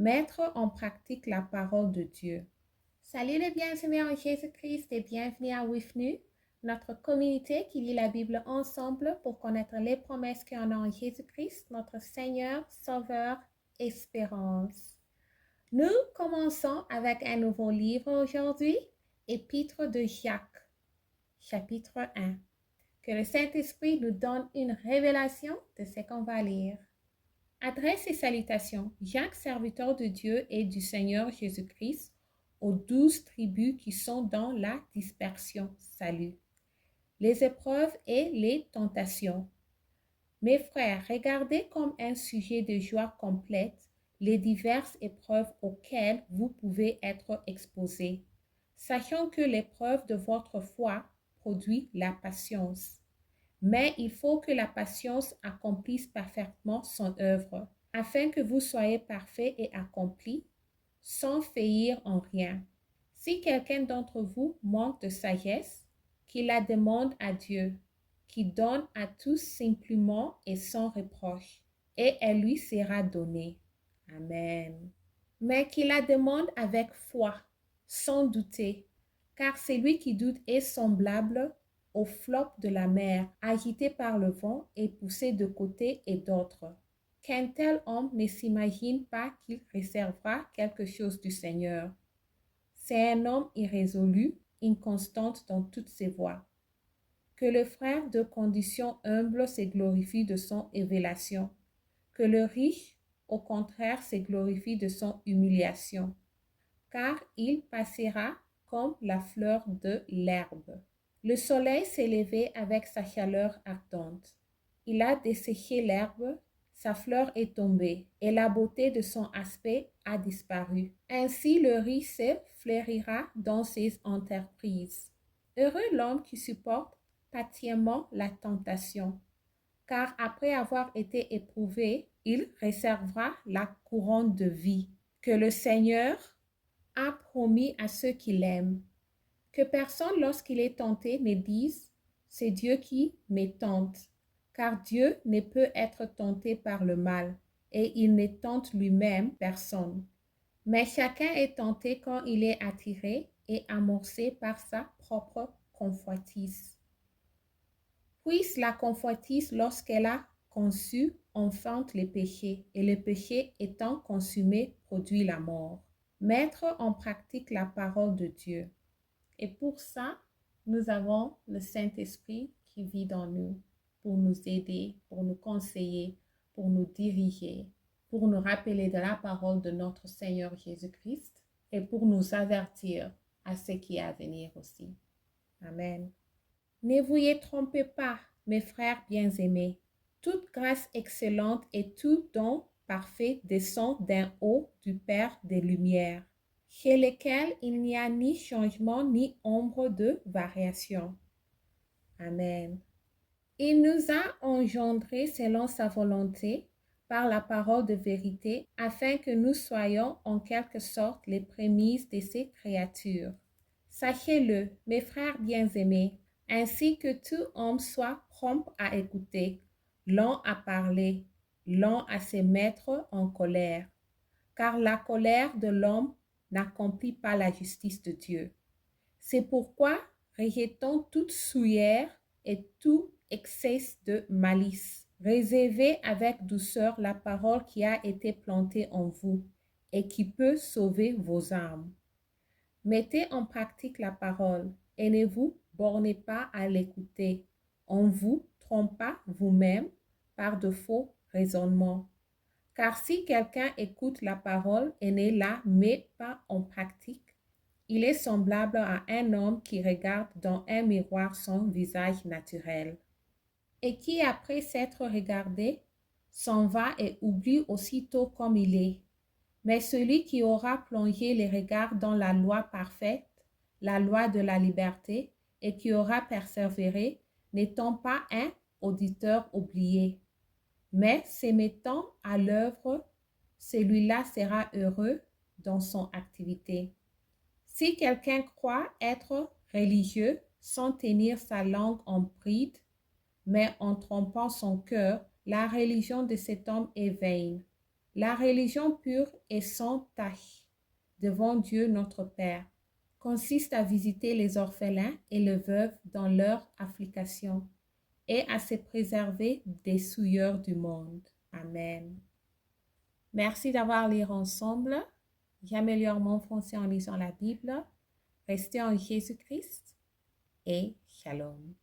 Mettre en pratique la parole de Dieu. Salut les bien-aimés en Jésus-Christ et bienvenue à WIFNU, notre communauté qui lit la Bible ensemble pour connaître les promesses qu'il y en a en Jésus-Christ, notre Seigneur, Sauveur, Espérance. Nous commençons avec un nouveau livre aujourd'hui, Épître de Jacques, chapitre 1. Que le Saint-Esprit nous donne une révélation de ce qu'on va lire. Adresse et salutations, Jacques, serviteur de Dieu et du Seigneur Jésus-Christ, aux 12 tribus qui sont dans la dispersion. Salut. Les épreuves et les tentations. Mes frères, regardez comme un sujet de joie complète les diverses épreuves auxquelles vous pouvez être exposés, sachant que l'épreuve de votre foi produit la patience. Mais il faut que la patience accomplisse parfaitement son œuvre, afin que vous soyez parfaits et accomplis, sans faillir en rien. Si quelqu'un d'entre vous manque de sagesse, qu'il la demande à Dieu, qui donne à tous simplement et sans reproche, et elle lui sera donnée. Amen. Mais qu'il la demande avec foi, sans douter, car celui qui doute est semblable au flot de la mer, agité par le vent et poussé de côté et d'autre. Qu'un tel homme ne s'imagine pas qu'il réservera quelque chose du Seigneur. C'est un homme irrésolu, inconstant dans toutes ses voies. Que le frère de condition humble se glorifie de son élévation. Que le riche, au contraire, se glorifie de son humiliation. Car il passera comme la fleur de l'herbe. Le soleil s'est levé avec sa chaleur ardente. Il a desséché l'herbe, sa fleur est tombée, et la beauté de son aspect a disparu. Ainsi le riche se fleurira dans ses entreprises. Heureux l'homme qui supporte patiemment la tentation, car après avoir été éprouvé, il réservera la couronne de vie que le Seigneur a promis à ceux qui l'aiment. Que personne, lorsqu'il est tenté, ne dise « c'est Dieu qui me tente », car Dieu ne peut être tenté par le mal, et il ne tente lui-même personne. Mais chacun est tenté quand il est attiré et amorcé par sa propre convoitise. Puisse la convoitise, lorsqu'elle a conçu, enfante le péché, et le péché étant consumé, produit la mort. Mettre en pratique la parole de Dieu. Et pour ça, nous avons le Saint-Esprit qui vit dans nous pour nous aider, pour nous conseiller, pour nous diriger, pour nous rappeler de la parole de notre Seigneur Jésus-Christ et pour nous avertir à ce qui est à venir aussi. Amen. Ne vous y trompez pas, mes frères bien-aimés. Toute grâce excellente et tout don parfait descend d'un haut du Père des Lumières, chez lequel il n'y a ni changement ni ombre de variation. Amen. Il nous a engendrés selon sa volonté par la parole de vérité, afin que nous soyons en quelque sorte les prémices de ses créatures. Sachez-le, mes frères bien-aimés, ainsi que tout homme soit prompt à écouter, lent à parler, lent à se mettre en colère, car la colère de l'homme n'accomplit pas la justice de Dieu. C'est pourquoi rejetons toute souillure et tout excès de malice. Réservez avec douceur la parole qui a été plantée en vous et qui peut sauver vos âmes. Mettez en pratique la parole et ne vous bornez pas à l'écouter. On ne vous trompe pas vous-même par de faux raisonnements. Car si quelqu'un écoute la parole et ne la met pas en pratique, il est semblable à un homme qui regarde dans un miroir son visage naturel et qui, après s'être regardé, s'en va et oublie aussitôt comme il est. Mais celui qui aura plongé les regards dans la loi parfaite, la loi de la liberté, et qui aura persévéré, n'étant pas un auditeur oublié, mais se mettant à l'œuvre, celui-là sera heureux dans son activité. Si quelqu'un croit être religieux sans tenir sa langue en bride, mais en trompant son cœur, la religion de cet homme est vaine. La religion pure et sans tache devant Dieu notre Père consiste à visiter les orphelins et les veuves dans leur affliction et à se préserver des souilleurs du monde. Amen. Merci d'avoir lu ensemble. J'améliore mon français en lisant la Bible. Restez en Jésus-Christ et shalom.